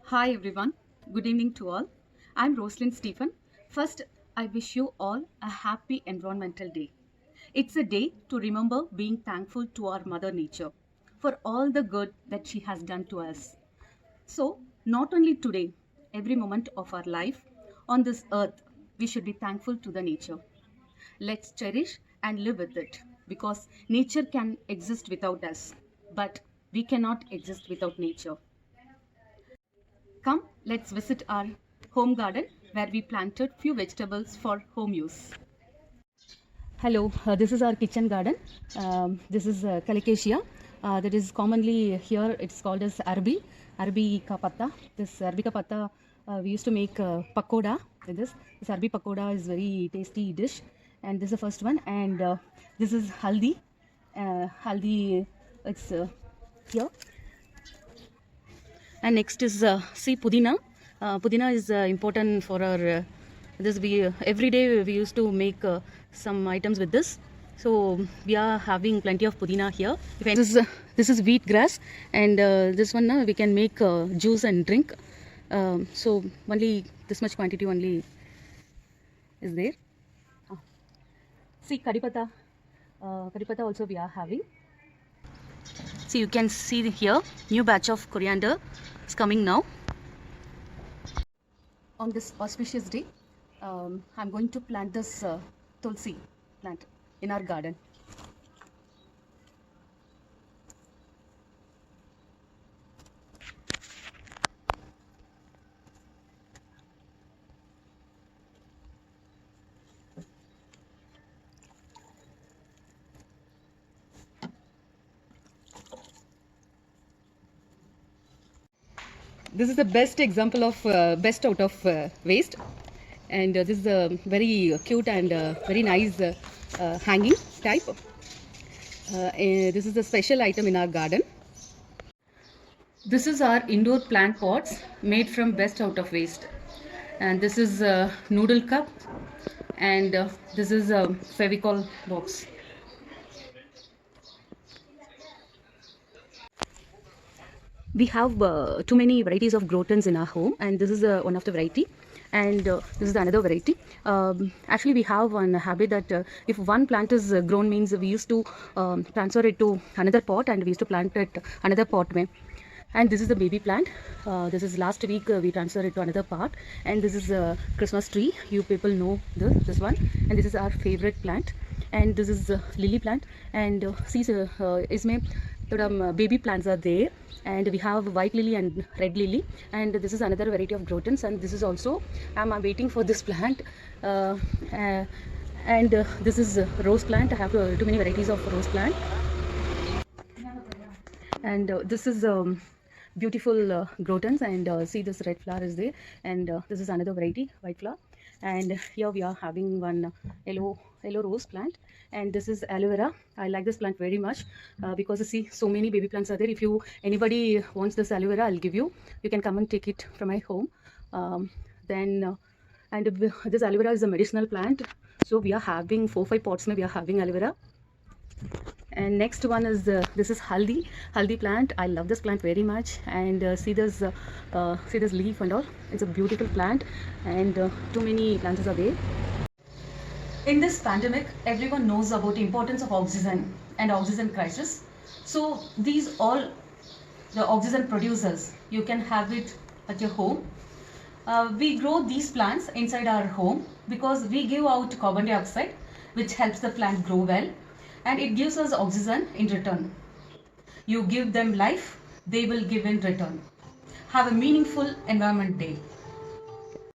Hi everyone, good evening to all. I'm Roslyn Stephen. First, I wish you all a happy Environmental Day. It's a day to remember being thankful to our Mother Nature for all the good that she has done to us. So, not only today, every moment of our life on this earth, we should be thankful to the nature. Let's cherish and live with it because nature can exist without us, but we cannot exist without nature. Come, let's visit our home garden where we planted few vegetables for home use. Hello, this is our kitchen garden. This is Calicacia. That is commonly here, it's called as Arbi ka patta. This Arbi ka patta, we used to make pakoda with this. This Arbi pakoda is very tasty dish. And this is the first one. And this is haldi. Haldi, it's here. And next is see pudina. Pudina is important for our this we every day we used to make some items with this. So we are having plenty of pudina here. This is wheat grass, and this one we can make juice and drink. So only this much quantity only is there. See kadipata. Kadipata also we are having. So you can see here new batch of coriander is coming now. On this auspicious day, I'm going to plant this tulsi plant in our garden. This is the best example of best out of waste, and this is a very cute and very nice hanging type. This is the special item in our garden. This is our indoor plant pots made from best out of waste, and this is a noodle cup, and this is a Fevicol box. We have too many varieties of grotons in our home, and this is one of the variety, and this is another variety. Actually we have one habit that if one plant is grown means we used to transfer it to another pot, and we used to plant it another pot में. And this is the baby plant. This is last week we transferred it to another part, and this is a Christmas tree. You people know this one, and this is our favorite plant, and this is lily plant, and see इसमें थोड़ा baby plants are there, and we have white lily and red lily, and this is another variety of grotons, and this is also I'm waiting for this plant, and this is rose plant. I have too many varieties of rose plant, and this is beautiful grotons, and see this red flower is there, and this is another variety white flower, and here we are having one yellow rose plant, and this is aloe vera. I like this plant very much because see so many baby plants are there. If anybody wants this aloe vera, I'll give you. You can come and take it from my home. And this aloe vera is a medicinal plant, so we are having 4-5 pots we are having aloe vera. And next one is this is haldi plant. I love this plant very much, and see this leaf and all. It's a beautiful plant, and too many plants are there. In this pandemic, everyone knows about the importance of oxygen and oxygen crisis. So these all the oxygen producers, you can have it at your home. We grow these plants inside our home because we give out carbon dioxide, which helps the plant grow well, and it gives us oxygen in return. You give them life, they will give in return. Have a meaningful environment day.